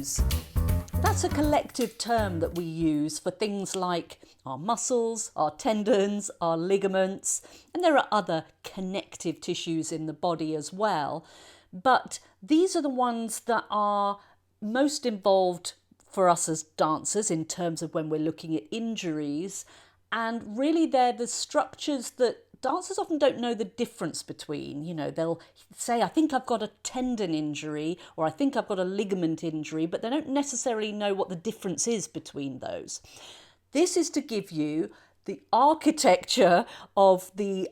tissues. That's a collective term that we use for things like our muscles, our tendons, our ligaments, and there are other connective tissues in the body as well. But these are the ones that are most involved for us as dancers in terms of when we're looking at injuries. And really they're the structures that dancers often don't know the difference between. You know, they'll say, I think I've got a tendon injury or I think I've got a ligament injury, but they don't necessarily know what the difference is between those. This is to give you the architecture of the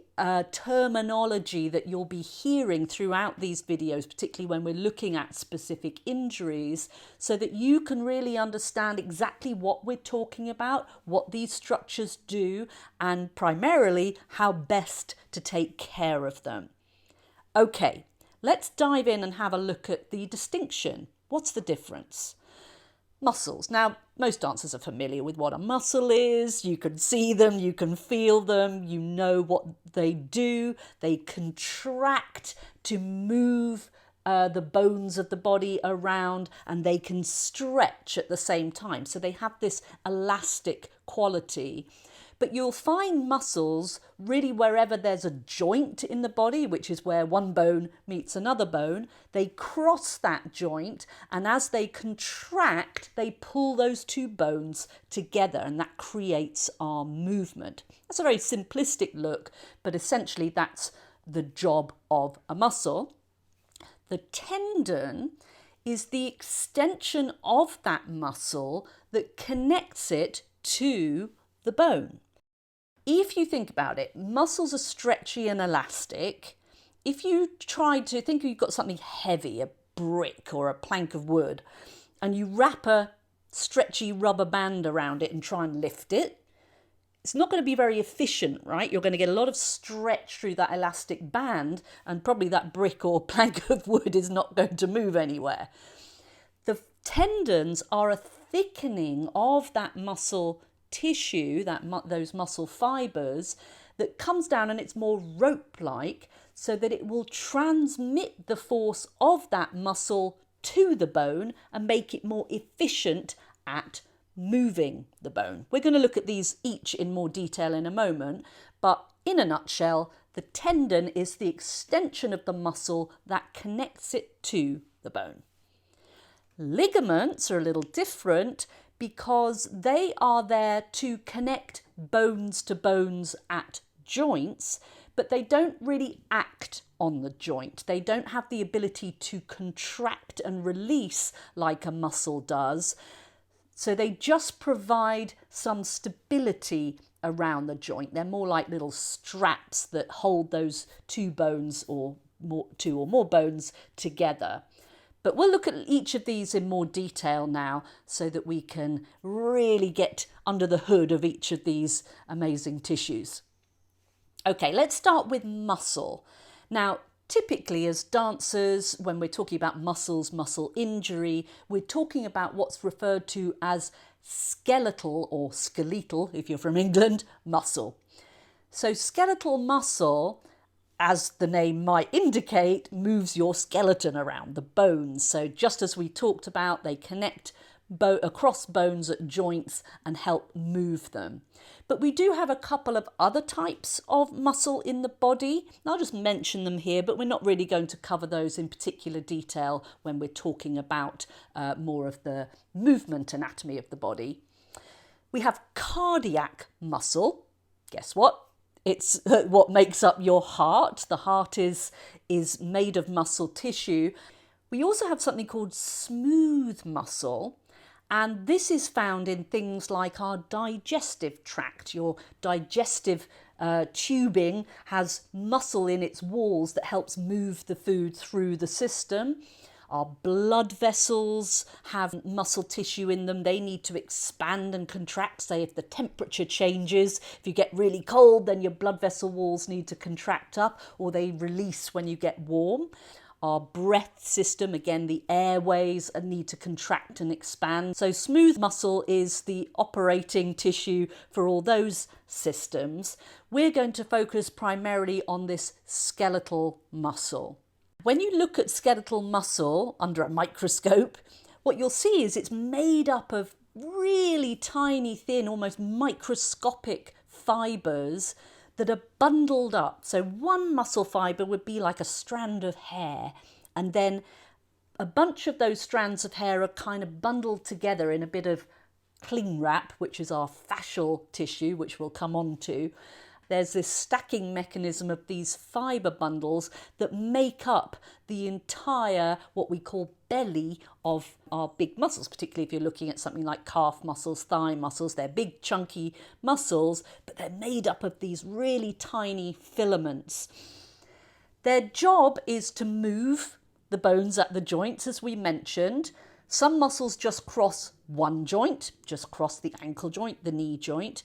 terminology that you'll be hearing throughout these videos, particularly when we're looking at specific injuries, so that you can really understand exactly what we're talking about, what these structures do, and primarily how best to take care of them. Okay, let's dive in and have a look at the distinction. What's the difference? Muscles. Now, most dancers are familiar with what a muscle is. You can see them, you can feel them, you know what they do. They contract to move the bones of the body around, and they can stretch at the same time. So they have this elastic quality. But you'll find muscles really wherever there's a joint in the body, which is where one bone meets another bone. They cross that joint, and as they contract, they pull those two bones together, and that creates our movement. That's a very simplistic look, but essentially that's the job of a muscle. The tendon is the extension of that muscle that connects it to the bone. If you think about it, muscles are stretchy and elastic. If you try to think you've got something heavy, a brick or a plank of wood, and you wrap a stretchy rubber band around it and try and lift it, it's not going to be very efficient, right? You're going to get a lot of stretch through that elastic band, and probably that brick or plank of wood is not going to move anywhere. The tendons are a thickening of that muscle tissue, those muscle fibers, that comes down, and it's more rope-like, so that it will transmit the force of that muscle to the bone and make it more efficient at moving the bone. We're going to look at these each in more detail in a moment, but in a nutshell, the tendon is the extension of the muscle that connects it to the bone. Ligaments are a little different because they are there to connect bones to bones at joints, but they don't really act on the joint. They don't have the ability to contract and release like a muscle does. So they just provide some stability around the joint. They're more like little straps that hold those two bones or two or more bones together. But we'll look at each of these in more detail now so that we can really get under the hood of each of these amazing tissues. Okay, let's start with muscle. Now, typically as dancers, when we're talking about muscles, muscle injury, we're talking about what's referred to as skeletal or skeletal, if you're from England, muscle. So skeletal muscle, as the name might indicate, moves your skeleton around, the bones. So just as we talked about, they connect across bones at joints and help move them. But we do have a couple of other types of muscle in the body. I'll just mention them here, but we're not really going to cover those in particular detail when we're talking about more of the movement anatomy of the body. We have cardiac muscle. Guess what? It's what makes up your heart. The heart is made of muscle tissue. We also have something called smooth muscle, and this is found in things like our digestive tract. Your digestive tubing has muscle in its walls that helps move the food through the system. Our blood vessels have muscle tissue in them. They need to expand and contract. Say if the temperature changes, if you get really cold, then your blood vessel walls need to contract up, or they release when you get warm. Our breath system, again, the airways need to contract and expand. So smooth muscle is the operating tissue for all those systems. We're going to focus primarily on this skeletal muscle. When you look at skeletal muscle under a microscope, what you'll see is it's made up of really tiny, thin, almost microscopic fibres that are bundled up. So one muscle fibre would be like a strand of hair, and then a bunch of those strands of hair are kind of bundled together in a bit of cling wrap, which is our fascial tissue, which we'll come on to. There's this stacking mechanism of these fibre bundles that make up the entire, what we call belly of our big muscles, particularly if you're looking at something like calf muscles, thigh muscles. They're big, chunky muscles, but they're made up of these really tiny filaments. Their job is to move the bones at the joints, as we mentioned. Some muscles just cross one joint, just cross the ankle joint, the knee joint.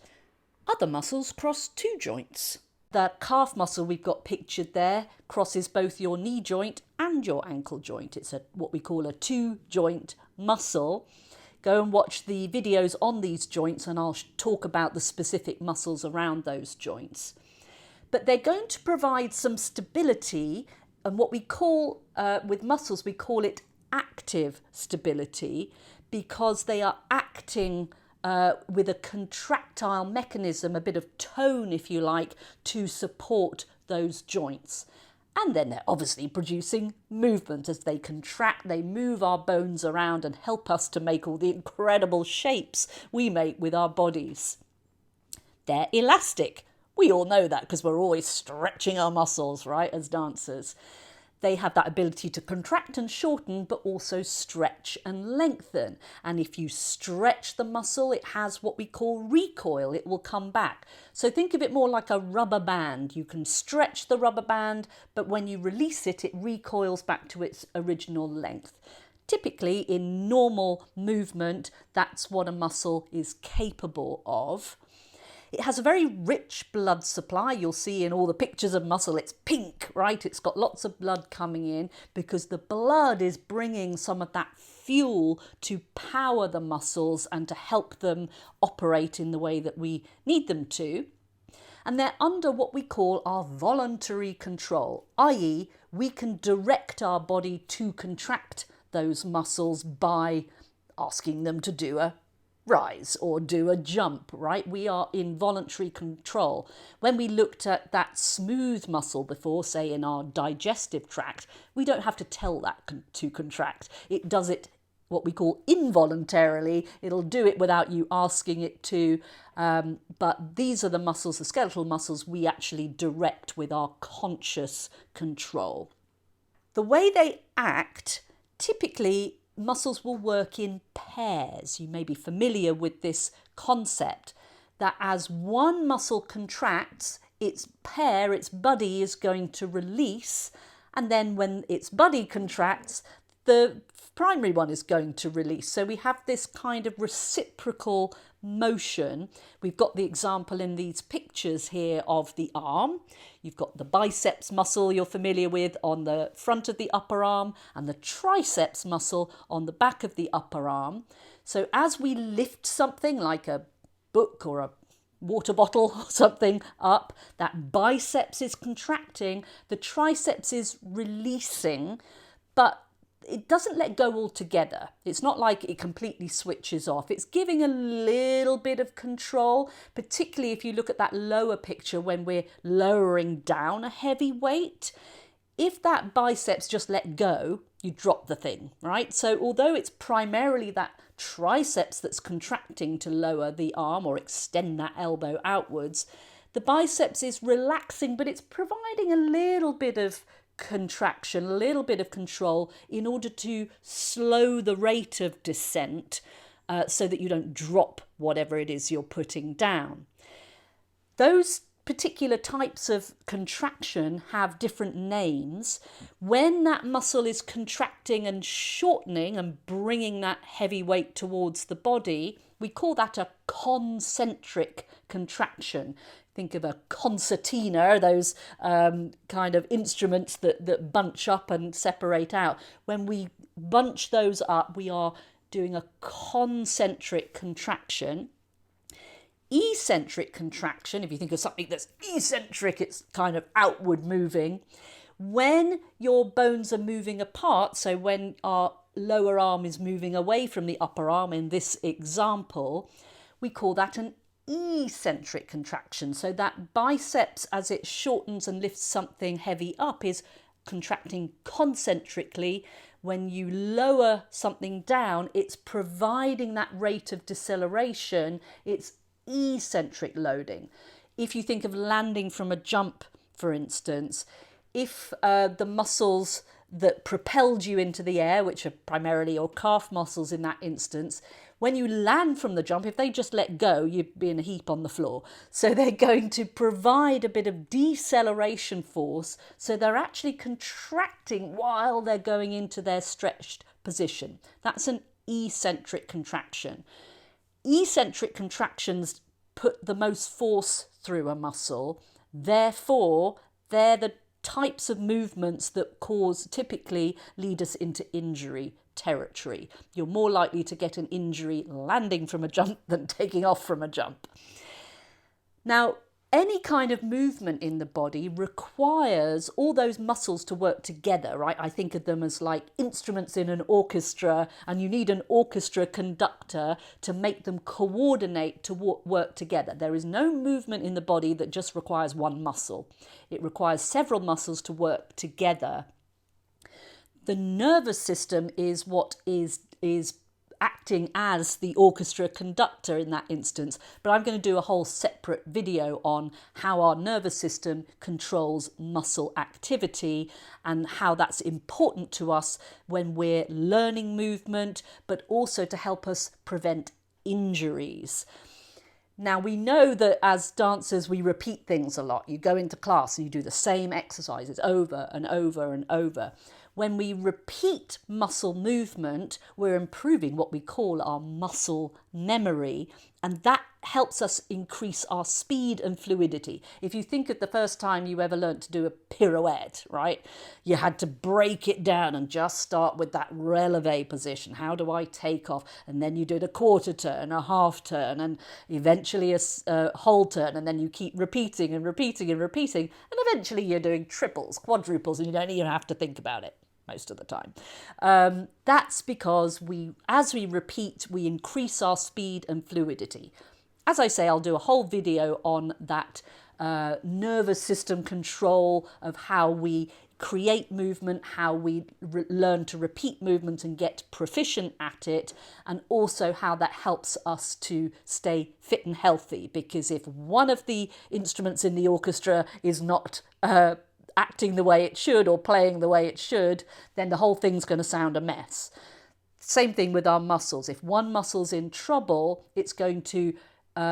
Other muscles cross two joints. The calf muscle we've got pictured there crosses both your knee joint and your ankle joint. It's what we call a two-joint muscle. Go and watch the videos on these joints and I'll talk about the specific muscles around those joints. But they're going to provide some stability, and what we call, with muscles, we call it active stability, because they are acting with a contractile mechanism, a bit of tone, if you like, to support those joints. And then they're obviously producing movement. As they contract, they move our bones around and help us to make all the incredible shapes we make with our bodies. They're elastic. We all know that because we're always stretching our muscles, right, as dancers. They have that ability to contract and shorten, but also stretch and lengthen. And if you stretch the muscle, it has what we call recoil. It will come back. So think of it more like a rubber band. You can stretch the rubber band, but when you release it, it recoils back to its original length. Typically, in normal movement, that's what a muscle is capable of. It has a very rich blood supply. You'll see in all the pictures of muscle, it's pink, right? It's got lots of blood coming in because the blood is bringing some of that fuel to power the muscles and to help them operate in the way that we need them to. And they're under what we call our voluntary control, i.e. we can direct our body to contract those muscles by asking them to do a rise or do a jump, right? We are in voluntary control. When we looked at that smooth muscle before, say in our digestive tract, we don't have to tell that to contract. It does it what we call involuntarily. It'll do it without you asking it to. But these are the muscles, the skeletal muscles, we actually direct with our conscious control. The way they act, typically muscles will work in pairs. You may be familiar with this concept that as one muscle contracts, its pair, its buddy, is going to release, and then when its buddy contracts, the primary one is going to release. So we have this kind of reciprocal motion. We've got the example in these pictures here of the arm. You've got the biceps muscle you're familiar with on the front of the upper arm and the triceps muscle on the back of the upper arm. So as we lift something like a book or a water bottle or something up, that biceps is contracting, the triceps is releasing, but it doesn't let go altogether. It's not like it completely switches off. It's giving a little bit of control, particularly if you look at that lower picture when we're lowering down a heavy weight. If that biceps just let go, you drop the thing, right? So although it's primarily that triceps that's contracting to lower the arm or extend that elbow outwards, the biceps is relaxing, but it's providing a little bit of contraction, a little bit of control in order to slow the rate of descent so that you don't drop whatever it is you're putting down. Those particular types of contraction have different names. When that muscle is contracting and shortening and bringing that heavy weight towards the body, we call that a concentric contraction. Think of a concertina, those kind of instruments that bunch up and separate out. When we bunch those up, we are doing a concentric contraction. Eccentric contraction, if you think of something that's eccentric, it's kind of outward moving. When your bones are moving apart, so when our lower arm is moving away from the upper arm in this example, we call that an eccentric contraction. So that biceps, as it shortens and lifts something heavy up, is contracting concentrically. When you lower something down, it's providing that rate of deceleration. It's eccentric loading. If you think of landing from a jump, for instance, if the muscles that propelled you into the air, which are primarily your calf muscles in that instance, when you land from the jump, if they just let go, you'd be in a heap on the floor. So they're going to provide a bit of deceleration force, so they're actually contracting while they're going into their stretched position. That's an eccentric contraction. Eccentric contractions put the most force through a muscle, therefore they're the types of movements that typically lead us into injury territory. You're more likely to get an injury landing from a jump than taking off from a jump. Now, any kind of movement in the body requires all those muscles to work together, right? I think of them as like instruments in an orchestra, and you need an orchestra conductor to make them coordinate to work together. There is no movement in the body that just requires one muscle. It requires several muscles to work together. The nervous system is what is acting as the orchestra conductor in that instance, but I'm going to do a whole separate video on how our nervous system controls muscle activity and how that's important to us when we're learning movement, but also to help us prevent injuries. Now, we know that as dancers, we repeat things a lot. You go into class and you do the same exercises over and over and over. When we repeat muscle movement, we're improving what we call our muscle memory, and that helps us increase our speed and fluidity. If you think of the first time you ever learned to do a pirouette, right? You had to break it down and just start with that releve position. How do I take off? And then you did a quarter turn, a half turn, and eventually a whole turn, and then you keep repeating and repeating and repeating, and eventually you're doing triples, quadruples, and you don't even have to think about it most of the time. That's because as we repeat, we increase our speed and fluidity. As I say, I'll do a whole video on that nervous system control of how we create movement, how we learn to repeat movement and get proficient at it, and also how that helps us to stay fit and healthy. Because if one of the instruments in the orchestra is not acting the way it should or playing the way it should, then the whole thing's going to sound a mess. Same thing with our muscles. If one muscle's in trouble, it's going to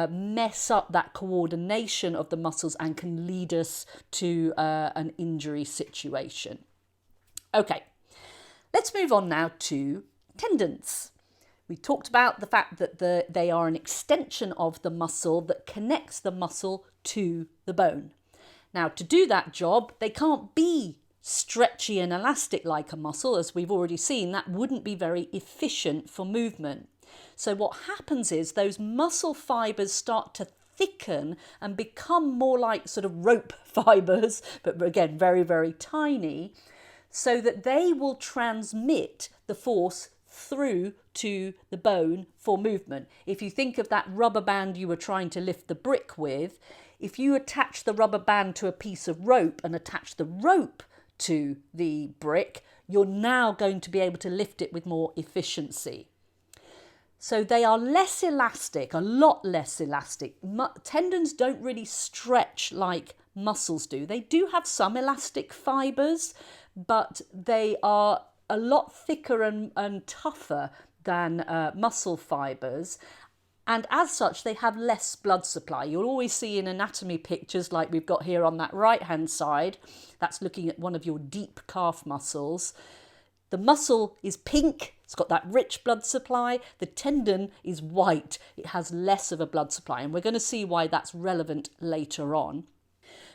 mess up that coordination of the muscles and can lead us to an injury situation. Okay, let's move on now to tendons. We talked about the fact that they are an extension of the muscle that connects the muscle to the bone. Now, to do that job, they can't be stretchy and elastic like a muscle. As we've already seen, that wouldn't be very efficient for movement. So what happens is those muscle fibers start to thicken and become more like sort of rope fibers, but again, very, very tiny, so that they will transmit the force through to the bone for movement. If you think of that rubber band you were trying to lift the brick with, if you attach the rubber band to a piece of rope and attach the rope to the brick, you're now going to be able to lift it with more efficiency. So they are less elastic, a lot less elastic. Tendons don't really stretch like muscles do. They do have some elastic fibers, but they are a lot thicker and tougher than muscle fibers. And as such, they have less blood supply. You'll always see in anatomy pictures like we've got here on that right-hand side, that's looking at one of your deep calf muscles. The muscle is pink, it's got that rich blood supply. The tendon is white, it has less of a blood supply. And we're going to see why that's relevant later on.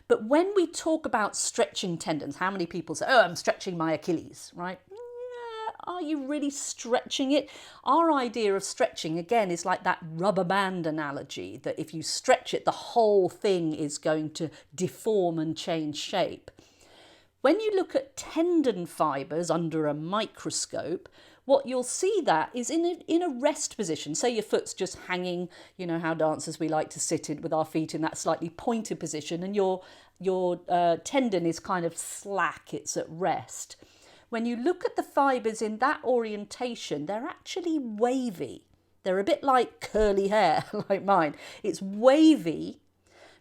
But when we talk about stretching tendons, how many people say, oh, I'm stretching my Achilles, right? Are you really stretching it? Our idea of stretching, again, is like that rubber band analogy, that if you stretch it, the whole thing is going to deform and change shape. When you look at tendon fibres under a microscope, what you'll see that is in a rest position. Say your foot's just hanging, you know how dancers we like to sit in with our feet in that slightly pointed position, and your tendon is kind of slack, it's at rest. When you look at the fibres in that orientation, they're actually wavy. They're a bit like curly hair, like mine. It's wavy.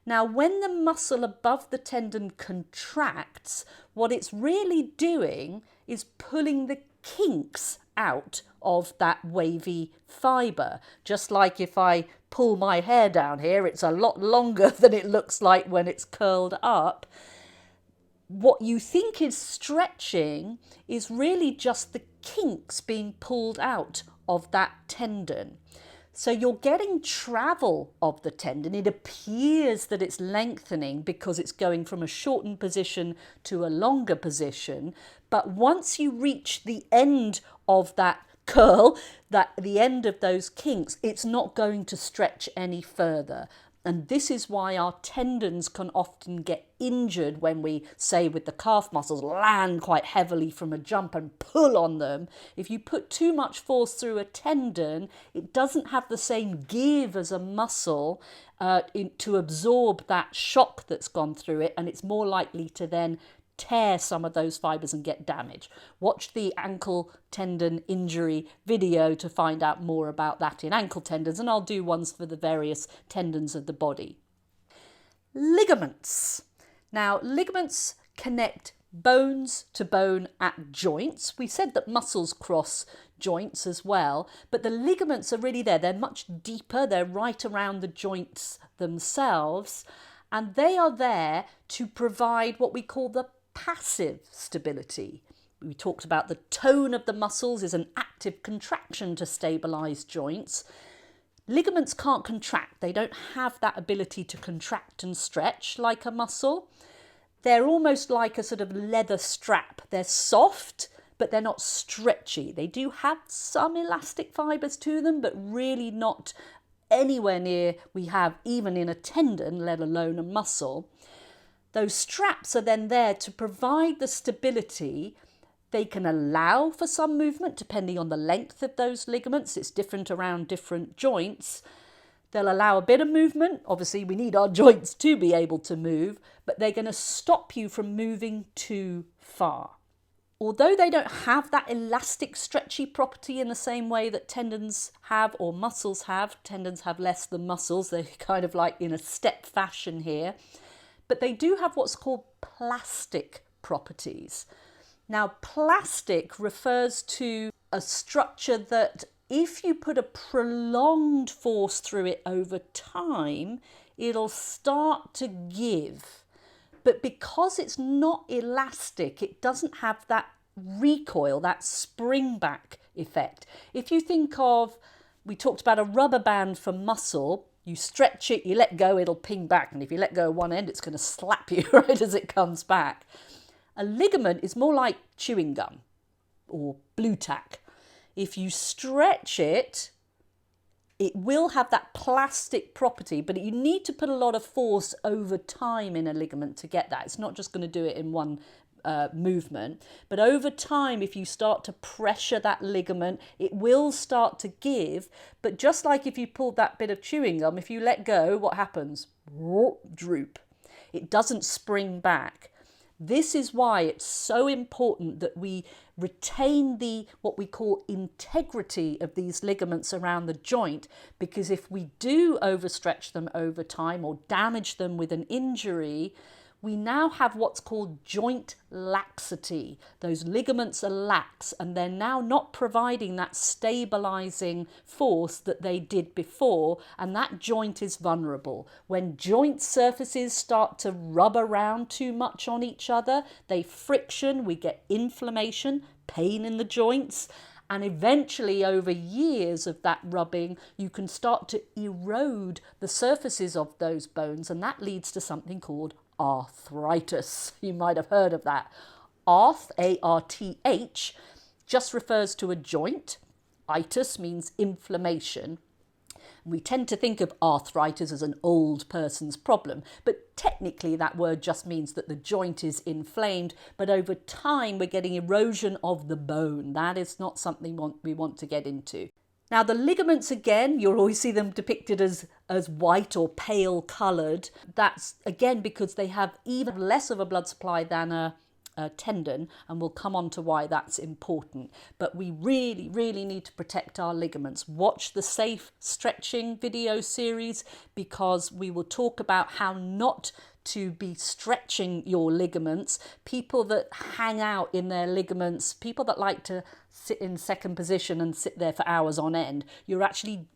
Now, when the muscle above the tendon contracts, what it's really doing is pulling the kinks out of that wavy fibre. Just like if I pull my hair down here, it's a lot longer than it looks like when it's curled up. What you think is stretching is really just the kinks being pulled out of that tendon. So you're getting travel of the tendon. It appears that it's lengthening because it's going from a shortened position to a longer position. But once you reach the end of that curl, the end of those kinks, it's not going to stretch any further. And this is why our tendons can often get injured when we, say with the calf muscles, land quite heavily from a jump and pull on them. If you put too much force through a tendon, it doesn't have the same give as a muscle to absorb that shock that's gone through it, and it's more likely to then tear some of those fibres and get damaged. Watch the ankle tendon injury video to find out more about that in ankle tendons, and I'll do ones for the various tendons of the body. Ligaments. Now, ligaments connect bones to bone at joints. We said that muscles cross joints as well, but the ligaments are really there. They're much deeper. They're right around the joints themselves, and they are there to provide what we call the passive stability. We talked about the tone of the muscles is an active contraction to stabilise joints. Ligaments can't contract. They don't have that ability to contract and stretch like a muscle. They're almost like a sort of leather strap. They're soft, but they're not stretchy. They do have some elastic fibres to them, but really not anywhere near we have even in a tendon, let alone a muscle. Those straps are then there to provide the stability. They can allow for some movement depending on the length of those ligaments. It's different around different joints. They'll allow a bit of movement. Obviously, we need our joints to be able to move, but they're going to stop you from moving too far. Although they don't have that elastic, stretchy property in the same way that tendons have or muscles have, tendons have less than muscles. They're kind of like in a step fashion here. But they do have what's called plastic properties. Now, plastic refers to a structure that if you put a prolonged force through it over time, it'll start to give. But because it's not elastic, it doesn't have that recoil, that spring back effect. If you think of, we talked about a rubber band for muscle, you stretch it, you let go, it'll ping back. And if you let go of one end, it's going to slap you right as it comes back. A ligament is more like chewing gum or blue tack. If you stretch it, it will have that plastic property, but you need to put a lot of force over time in a ligament to get that. It's not just going to do it in one movement, but over time, if you start to pressure that ligament, it will start to give. But just like if you pulled that bit of chewing gum, if you let go, what happens? Droop. It doesn't spring back. This is why it's so important that we retain the what we call integrity of these ligaments around the joint, because if we do overstretch them over time or damage them with an injury, we now have what's called joint laxity. Those ligaments are lax and they're now not providing that stabilizing force that they did before, and that joint is vulnerable. When joint surfaces start to rub around too much on each other, they friction, we get inflammation, pain in the joints, and eventually over years of that rubbing, you can start to erode the surfaces of those bones, and that leads to something called arthritis. You might have heard of that. Arth, A-R-T-H, just refers to a joint. Itis means inflammation. We tend to think of arthritis as an old person's problem, but technically that word just means that the joint is inflamed, but over time we're getting erosion of the bone. That is not something we want to get into. Now the ligaments, again, you'll always see them depicted as white or pale coloured. That's again because they have even less of a blood supply than a tendon, and we'll come on to why that's important. But we really, really need to protect our ligaments. Watch the safe stretching video series, because we will talk about how not to be stretching your ligaments. People that hang out in their ligaments, people that like to sit in second position and sit there for hours on end, you're actually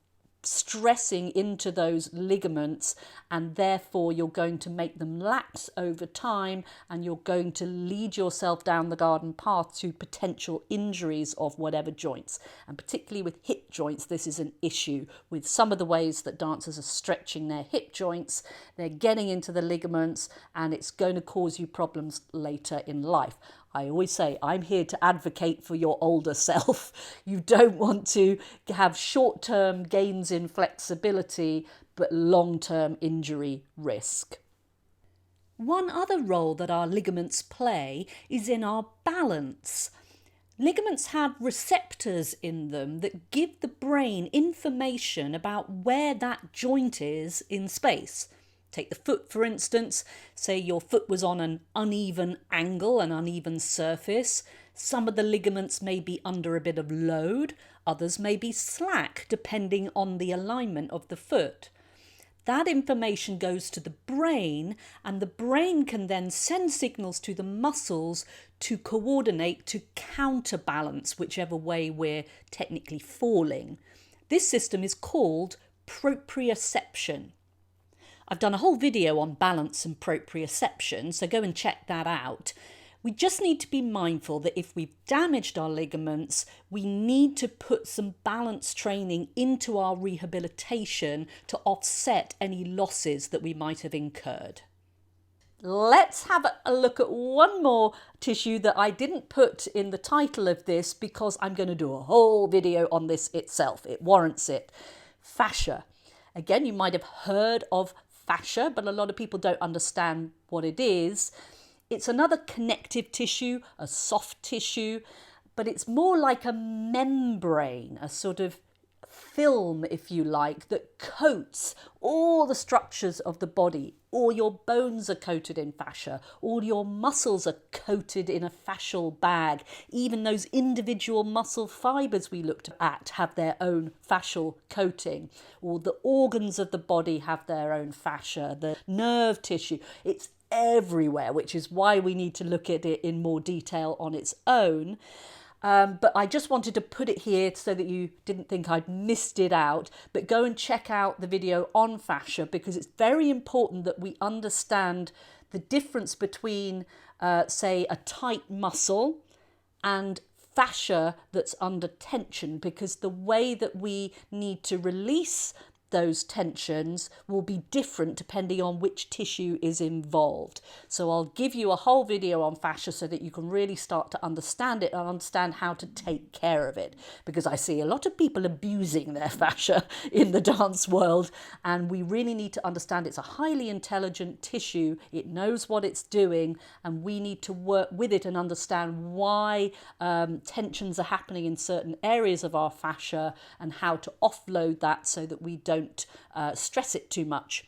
stressing into those ligaments, and therefore you're going to make them lax over time, and you're going to lead yourself down the garden path to potential injuries of whatever joints. And particularly with hip joints, this is an issue. With some of the ways that dancers are stretching their hip joints, they're getting into the ligaments, and it's going to cause you problems later in life. I always say I'm here to advocate for your older self. You don't want to have short-term gains in flexibility, but long-term injury risk. One other role that our ligaments play is in our balance. Ligaments have receptors in them that give the brain information about where that joint is in space. Take the foot, for instance. Say your foot was on an uneven angle, an uneven surface. Some of the ligaments may be under a bit of load. Others may be slack, depending on the alignment of the foot. That information goes to the brain, and the brain can then send signals to the muscles to coordinate, to counterbalance whichever way we're technically falling. This system is called proprioception. I've done a whole video on balance and proprioception, so go and check that out. We just need to be mindful that if we've damaged our ligaments, we need to put some balance training into our rehabilitation to offset any losses that we might have incurred. Let's have a look at one more tissue that I didn't put in the title of this because I'm going to do a whole video on this itself. It warrants it. Fascia. Again, you might have heard of fascia, but a lot of people don't understand what it is. It's another connective tissue, a soft tissue, but it's more like a membrane, a sort of film, if you like, that coats all the structures of the body. All your bones are coated in fascia, all your muscles are coated in a fascial bag. Even those individual muscle fibres we looked at have their own fascial coating. All the organs of the body have their own fascia, the nerve tissue. It's everywhere, which is why we need to look at it in more detail on its own. But I just wanted to put it here so that you didn't think I'd missed it out. But go and check out the video on fascia, because it's very important that we understand the difference between, say, a tight muscle and fascia that's under tension, because the way that we need to release those tensions will be different depending on which tissue is involved. So I'll give you a whole video on fascia so that you can really start to understand it and understand how to take care of it, because I see a lot of people abusing their fascia in the dance world, and we really need to understand it's a highly intelligent tissue. It knows what it's doing, and we need to work with it and understand why tensions are happening in certain areas of our fascia and how to offload that so that we don't stress it too much.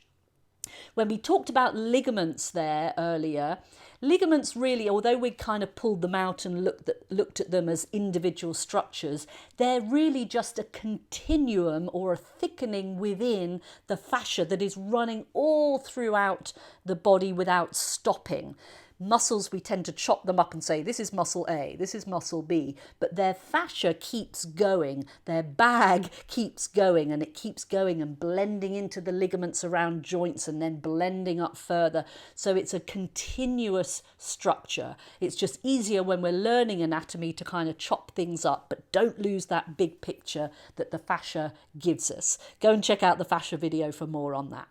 When we talked about ligaments there earlier, ligaments really, although we kind of pulled them out and looked at them as individual structures, they're really just a continuum or a thickening within the fascia that is running all throughout the body without stopping. Muscles, we tend to chop them up and say, this is muscle A, this is muscle B, but their fascia keeps going, their bag keeps going, and it keeps going and blending into the ligaments around joints and then blending up further. So it's a continuous structure. It's just easier when we're learning anatomy to kind of chop things up, but don't lose that big picture that the fascia gives us. Go and check out the fascia video for more on that.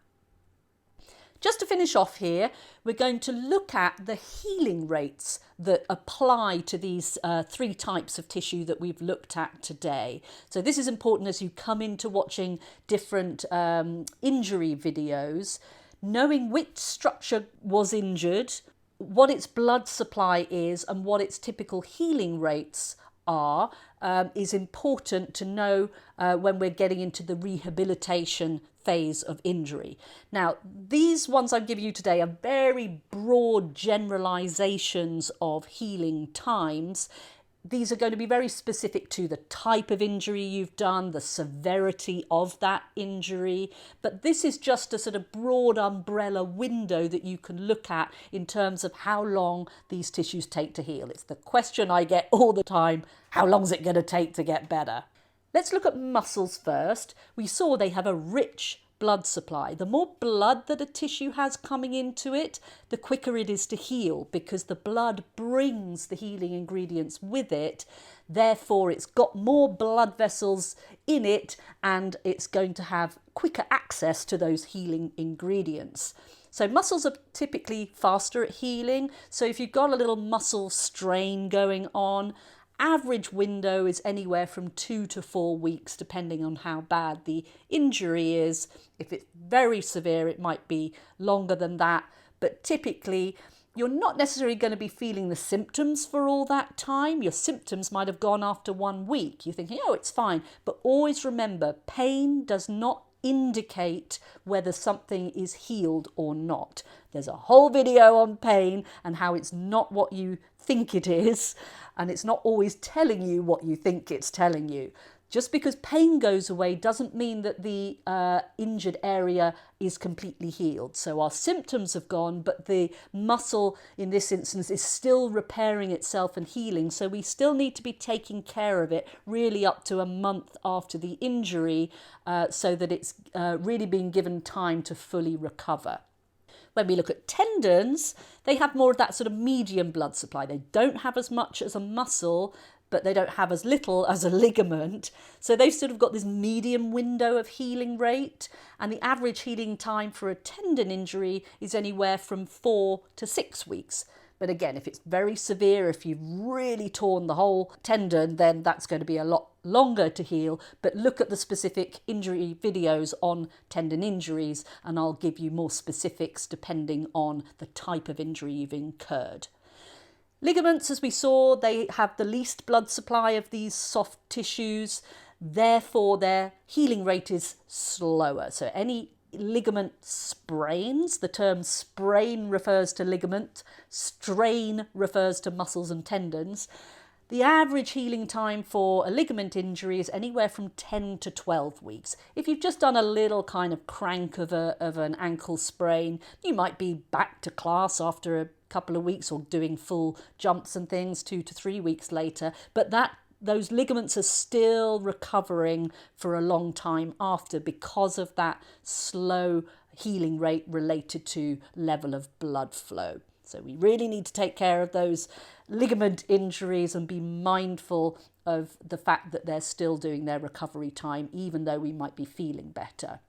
Just to finish off here, we're going to look at the healing rates that apply to these three types of tissue that we've looked at today. So this is important as you come into watching different injury videos, knowing which structure was injured, what its blood supply is and what its typical healing rates are is important to know when we're getting into the rehabilitation phase of injury. Now, these ones I've given you today are very broad generalizations of healing times. These are going to be very specific to the type of injury you've done, the severity of that injury. But this is just a sort of broad umbrella window that you can look at in terms of how long these tissues take to heal. It's the question I get all the time: how long is it going to take to get better? Let's look at muscles first. We saw they have a rich blood supply. The more blood that a tissue has coming into it, the quicker it is to heal, because the blood brings the healing ingredients with it. Therefore, it's got more blood vessels in it and it's going to have quicker access to those healing ingredients. So muscles are typically faster at healing. So if you've got a little muscle strain going on, average window is anywhere from 2 to 4 weeks, depending on how bad the injury is. If it's very severe, it might be longer than that. But typically, you're not necessarily going to be feeling the symptoms for all that time. Your symptoms might have gone after 1 week. You're thinking, oh, it's fine. But always remember, pain does not indicate whether something is healed or not. There's a whole video on pain and how it's not what you think it is, and it's not always telling you what you think it's telling you. Just because pain goes away doesn't mean that the injured area is completely healed. So our symptoms have gone, but the muscle in this instance is still repairing itself and healing. So we still need to be taking care of it really up to a month after the injury, so that it's really being given time to fully recover. When we look at tendons, they have more of that sort of medium blood supply. They don't have as much as a muscle, but they don't have as little as a ligament. So they've sort of got this medium window of healing rate. And the average healing time for a tendon injury is anywhere from 4 to 6 weeks. But again, if it's very severe, if you've really torn the whole tendon, then that's going to be a lot longer to heal. But look at the specific injury videos on tendon injuries, and I'll give you more specifics depending on the type of injury you've incurred. Ligaments, as we saw, they have the least blood supply of these soft tissues. Therefore, their healing rate is slower. So any ligament sprains, the term sprain refers to ligament, strain refers to muscles and tendons. The average healing time for a ligament injury is anywhere from 10 to 12 weeks. If you've just done a little kind of crank of an ankle sprain, you might be back to class after a couple of weeks or doing full jumps and things 2 to 3 weeks later. But those ligaments are still recovering for a long time after, because of that slow healing rate related to level of blood flow. So we really need to take care of those ligament injuries and be mindful of the fact that they're still doing their recovery time, even though we might be feeling better.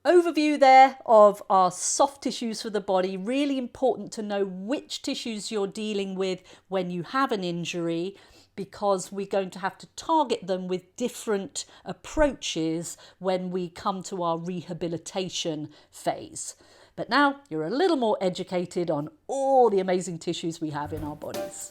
Overview there of our soft tissues for the body. Really important to know which tissues you're dealing with when you have an injury, because we're going to have to target them with different approaches when we come to our rehabilitation phase. But now you're a little more educated on all the amazing tissues we have in our bodies.